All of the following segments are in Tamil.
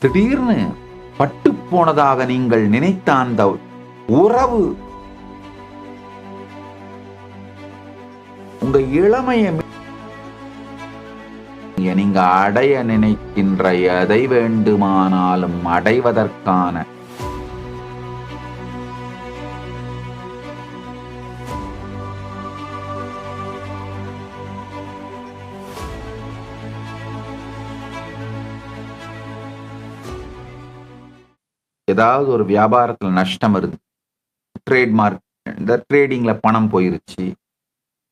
திடீர்னு பட்டு போனதாக நீங்கள் நினைத்த அந்த உறவு உங்க இளமையை நீங்க அடைய நினைக்கின்ற எதை வேண்டுமானாலும் அடைவதற்கான ஏதாவது ஒரு வியாபாரத்துல நஷ்டம் வருது, இந்த ட்ரேடிங்ல பணம் போயிருச்சு,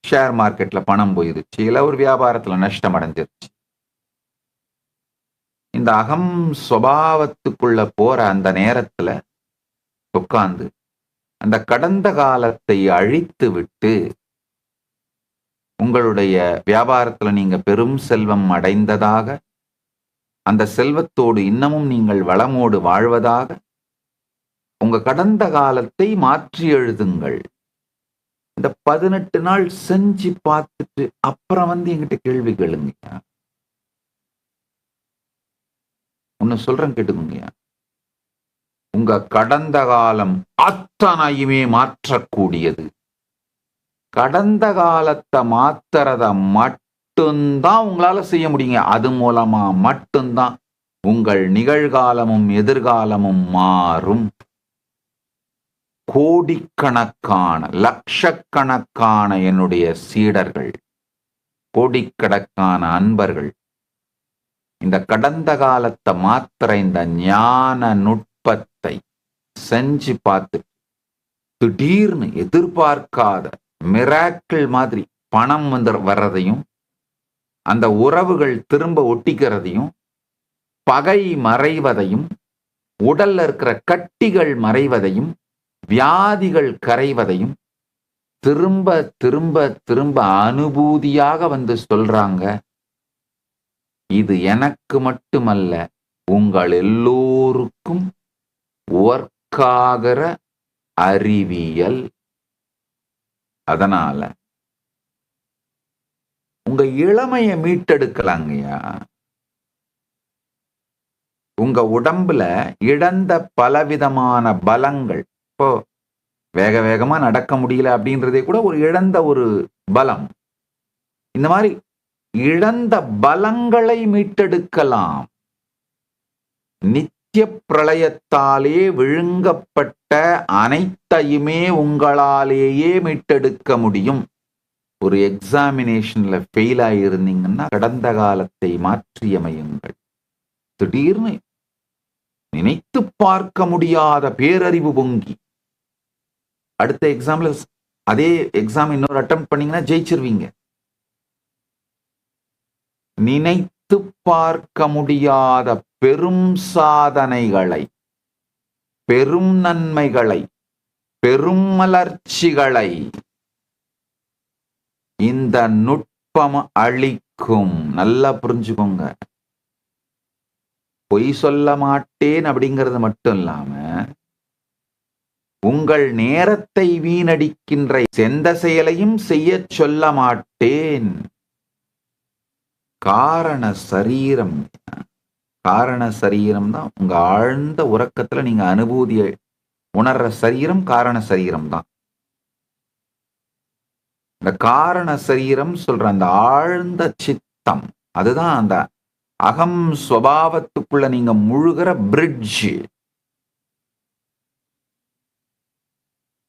ஷேர் மார்க்கெட்ல பணம் போயிருச்சு, இல்ல ஒரு வியாபாரத்துல நஷ்டம் அடைஞ்சிருச்சு. இந்த அகம் சுபாவத்துக்குள்ள போற அந்த நேரத்துல உட்கார்ந்து அந்த கடந்த காலத்தை அழித்து விட்டு உங்களுடைய வியாபாரத்துல நீங்க பெரும் செல்வம் அடைந்ததாக, அந்த செல்வத்தோடு இன்னமும் நீங்கள் வளமோடு வாழ்வதாக உங்க கடந்த காலத்தை மாற்றி எழுதுங்கள். இந்த 18 நாள் செஞ்சு பார்த்துட்டு அப்புறம் என்கிட்ட கேள்வி கேளுங்க. ஒன்னு சொல்றேன் கேட்டுக்கோங்க. உங்க கடந்த காலம் அத்தனையுமே மாற்றக்கூடியது. கடந்த காலத்தை மாத்துறத மட்டும்தான் உங்களால செய்ய முடியுங்க. அது மூலமா மட்டும்தான் உங்கள் நிகழ்காலமும் எதிர்காலமும் மாறும். கோடிக்கணக்கான லட்சக்கணக்கான என்னுடைய சீடர்கள், கோடிக்கணக்கான அன்பர்கள் இந்த கடந்த காலத்தை மாத்திர இந்த ஞான நுட்பத்தை செஞ்சு பார்த்து திடீர்னு எதிர்பார்க்காத மிராக்கிள் மாதிரி பணம் வர்றதையும், அந்த உறவுகள் திரும்ப ஒட்டிக்கிறதையும், பகை மறைவதையும், உடல்ல இருக்கிற கட்டிகள் மறைவதையும், வியாதிகள் கரைவதையும் திரும்ப திரும்ப திரும்ப அனுபூதியாக சொல்றாங்க. இது எனக்கு மட்டுமல்ல, உங்கள் எல்லோருக்கும் ஒர்க்காகிற அறிவியல். அதனால உங்க இளமையை மீட்டெடுக்கலாங்கய்யா. உங்க உடம்புல இழந்த பலவிதமான பலங்கள், இப்போ வேக வேகமா நடக்க முடியல அப்படின்றதே கூட ஒரு இழந்த ஒரு பலம். இந்த மாதிரி இழந்த பலங்களை மீட்டெடுக்கலாம். நித்திய பிரளயத்தாலே விழுங்கப்பட்ட அனைத்தையுமே உங்களாலேயே மீட்டெடுக்க முடியும். ஒரு எக்ஸாமினேஷன்ல ஃபெயில் ஆகியிருந்தீங்கன்னா கடந்த காலத்தை மாற்றியமையுங்கள். திடீர்னு நினைத்து பார்க்க முடியாத பேரறிவு பொங்கி அடுத்த எக்ஸாம்ல அதே எக்ஸாம் இன்னொரு அட்டெம்ப்ட் பண்ணீங்கன்னா ஜெயிச்சிருவீங்க. நினைத்து பார்க்க முடியாத பெரும் சாதனைகளை, பெரும் நன்மைகளை, பெரும் மலர்ச்சிகளை இந்த நுட்பம் அளிக்கும். நல்லா புரிஞ்சுக்கோங்க. பொய் சொல்ல மாட்டேன் அப்படிங்கிறது மட்டும் இல்லாம, உங்கள் நேரத்தை வீணடிக்கின்ற எந்த செயலையும் செய்ய சொல்ல மாட்டேன். காரண சரீரம், காரண சரீரம் தான் உங்க ஆழ்ந்த உறக்கத்துல நீங்க அனுபூதியை உணர்ற சரீரம் காரண சரீரம் தான். இந்த காரண சரீரம் சொல்ற அந்த ஆழ்ந்த சித்தம், அதுதான் அந்த அகம் சுபாவத்துக்குள்ள நீங்க முழுகிற பிரிட்ஜ்.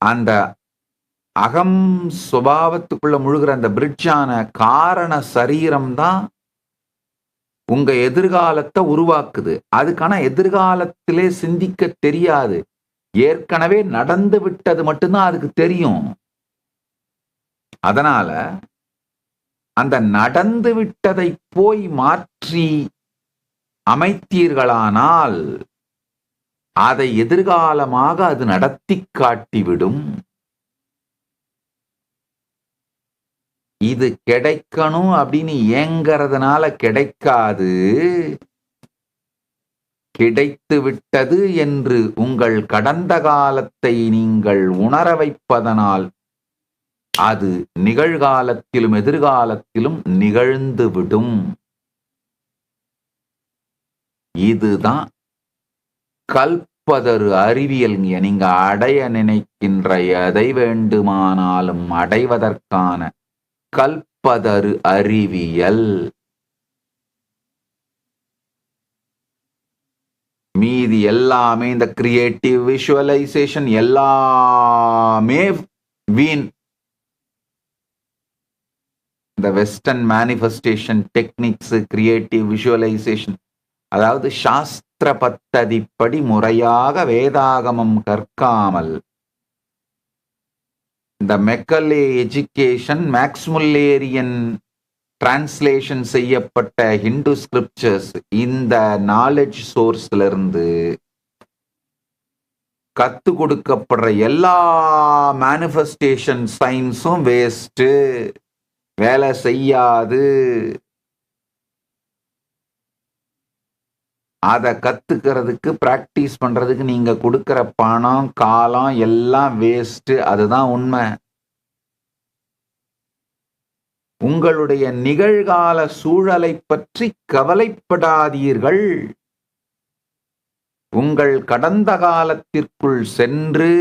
அந்த அகம் சுபாவத்துக்குள்ள முழுகிற அந்த பிரிட்ஜான காரண சரீரம் தான் உங்க எதிர்காலத்தை உருவாக்குது. அதுக்கான எதிர்காலத்திலே சிந்திக்க தெரியாது. ஏற்கனவே நடந்து விட்டது மட்டும்தான் அதுக்கு தெரியும். அதனால அந்த நடந்து விட்டதை போய் மாற்றி அமைத்தீர்களானால் அதை எதிர்காலமாக அது நடத்தி காட்டிவிடும். இது கிடைக்கணும் அப்படின்னு ஏங்கறதுனால கிடைக்காது. கிடைத்து விட்டது என்று உங்கள் கடந்த காலத்தை நீங்கள் உணர வைப்பதனால் அது நிகழ்காலத்திலும் எதிர்காலத்திலும் நிகழ்ந்துவிடும். இதுதான் கல்பதரு அறிவியல். நீங்க அடைய நினைக்கின்ற எதை வேண்டுமானாலும் அடைவதற்கான கல்பதரு அறிவியல். மீதி எல்லாமே இந்த கிரியேட்டிவ் விஷுவலைசேஷன் எல்லாமே வீண். இந்த western manifestation techniques, creative visualization, அதாவது சாஸ்திர பத்ததிப்படி முறையாக வேதாகமம் கற்காமல் இந்த மெக்கலே எஜுகேஷன், மேக்ஸ்முல்லேரியன் டிரான்ஸ்லேஷன் செய்யப்பட்ட ஹிந்து ஸ்கிரிப்சர்ஸ், இந்த நாலேஜ் சோர்ஸ்ல இருந்து கத்து கொடுக்கப்படுற எல்லா மேனிஃபெஸ்டேஷன் சயின்ஸும் வேஸ்ட், வேலை செய்யாது. அதை கத்துக்கிறதுக்கு பிராக்டிஸ் பண்றதுக்கு நீங்க கொடுக்கிற பணம், காலம் எல்லாம் வேஸ்ட். அதுதான் உண்மை. உங்களுடைய நிகழ்கால சூழலை பற்றி கவலைப்படாதீர்கள். உங்கள் கடந்த காலத்திற்குள் சென்று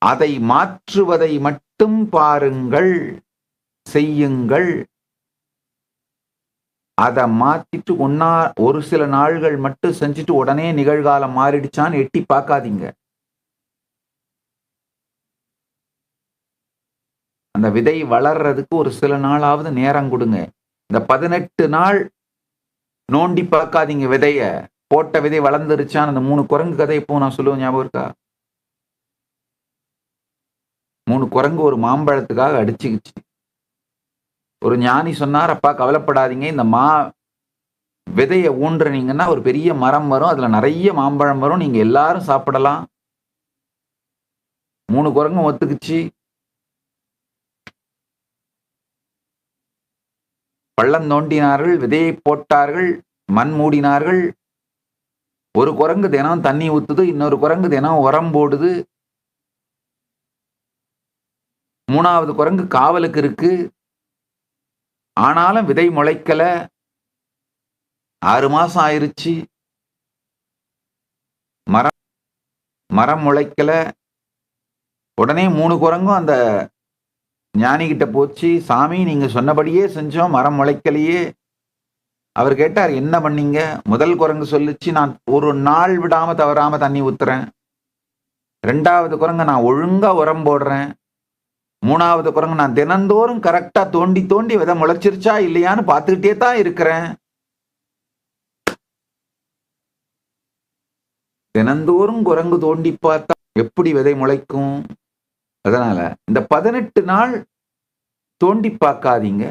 அதை மாற்றுவதை மட்டும் பாருங்கள், செய்யுங்கள். அதை மாத்திட்டு ஒரு சில நாள்கள் மட்டும் செஞ்சுட்டு உடனே நிகழ்காலம் மாறிடுச்சான்னு எட்டி பார்க்காதீங்க. அந்த விதை வளர்றதுக்கு ஒரு சில நாளாவது நேரம் கொடுங்க. இந்த 18 நாள் நோண்டி பார்க்காதீங்க விதைய. போட்ட விதை வளர்ந்துருச்சான். அந்த 3 குரங்கு கதை இப்போ நான் சொல்லுவேன், ஞாபகம் இருக்கா? 3 குரங்கு ஒரு மாம்பழத்துக்காக அடிச்சுக்கிச்சு. ஒரு ஞானி சொன்னார், அப்பா கவலைப்படாதீங்க, இந்த விதைய ஊன்றுனீங்கன்னா ஒரு பெரிய மரம் வரும், அதுல நிறைய மாம்பழம் வரும், நீங்க எல்லாரும் சாப்பிடலாம். 3 குரங்கும் ஒத்துக்குச்சு. பள்ளம் தோண்டினார்கள், விதையை போட்டார்கள், மண் மூடினார்கள். ஒரு குரங்கு தினம் தண்ணி ஊத்துது, இன்னொரு குரங்கு தினம் உரம் போடுது, 3வது குரங்கு காவலுக்கு இருக்கு. ஆனாலும் விதை முளைக்கல. 6 மாசம் ஆயிருச்சு, மரம் முளைக்கல. உடனே 3 குரங்கும் அந்த ஞானி கிட்ட போச்சு, சாமி நீங்க சொன்னபடியே செஞ்சோம், மரம் முளைக்கலையே. அவர் கேட்டார், என்ன பண்ணீங்க? முதல் குரங்கு சொல்லுச்சு, நான் ஒரு நாள் விடாம தவறாம தண்ணி ஊத்துறேன். 2வது குரங்கு, நான் ஒழுங்கா உரம் போடுறேன். 3வது குரங்கு, நான் தினந்தோறும் கரெக்டா தோண்டி தோண்டி விதை முளைச்சிருச்சா இல்லையான்னு பார்த்துக்கிட்டே தான் இருக்கிறேன். தினந்தோறும் குரங்கு தோண்டி பார்த்தா எப்படி விதை முளைக்கும்? அதனால இந்த 18 நாள் தோண்டி பார்க்காதீங்க.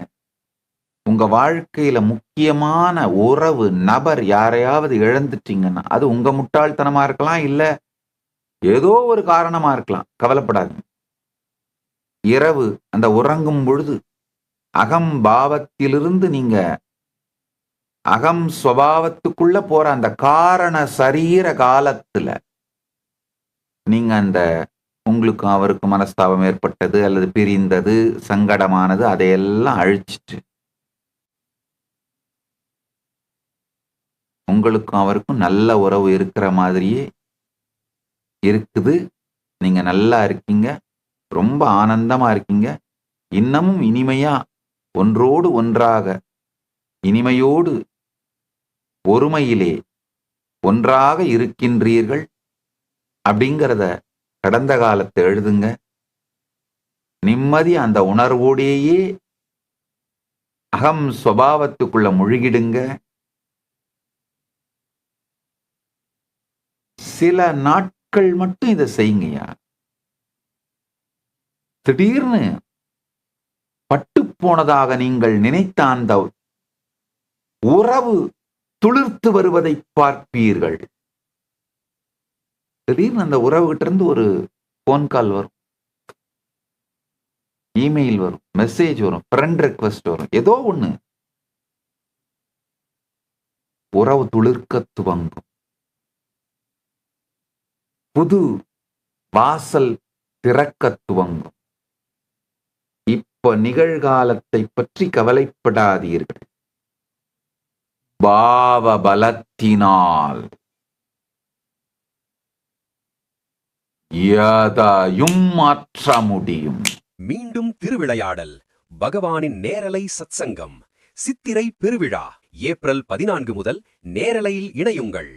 உங்க வாழ்க்கையில முக்கியமான உறவு, நபர் யாரையாவது இழந்துட்டீங்கன்னா அது உங்க முட்டாள்தனமா இருக்கலாம், இல்ல ஏதோ ஒரு காரணமா இருக்கலாம். கவலைப்படாதீங்க. இரவு அந்த உறங்கும் பொழுது அகம் பாவத்திலிருந்து நீங்க அகம் சுபாவத்துக்குள்ள போற அந்த காரண சரீர காலத்துல நீங்க அந்த உங்களுக்கு அவருக்கு மனஸ்தாபம் ஏற்பட்டது அல்லது பிரிந்தது, சங்கடமானது, அதையெல்லாம் அழிச்சிட்டு உங்களுக்கும் அவருக்கும் நல்ல உறவு இருக்கிற மாதிரியே இருக்குது. நீங்க நல்லா இருக்கீங்க, ரொம்ப ஆனந்தமா இருக்கீங்க. இன்னமும் இனிமையா ஒன்றோடு ஒன்றாக இனிமையோடு ஒருமையிலே ஒன்றாக இருக்கின்றீர்கள் அப்படிங்கிறத கடந்த காலத்தை எழுதுங்க. நிம்மதி அந்த உணர்வோடையே அகம் சுபாவத்துக்குள்ள முழுகிடுங்க. சில நாட்கள் மட்டும் இதை செய்யுங்கய்யா. திடீர்னு பட்டு போனதாக நீங்கள் நினைத்த அந்த உறவு துளிர்த்து வருவதை பார்ப்பீர்கள். திடீர்னு அந்த உறவுகிட்ட இருந்து ஒரு போன் கால் வரும், இமெயில் வரும், மெசேஜ் வரும், ஃப்ரெண்ட் ரெக்வெஸ்ட் வரும், ஏதோ ஒண்ணு. உறவு துளிர்க்க துவங்கும். புது வாசல் திறக்க துவங்கும். இப்ப நிகழ்காலத்தை பற்றி கவலைப்படாதீர்கள். பாவ பலத்தினால் எதையும் மாற்ற முடியும். மீண்டும் திருவிளையாடல் பகவானின் நேரலை சத்சங்கம் சித்திரை பெருவிழா ஏப்ரல் 14 முதல் நேரலையில் இணையுங்கள்.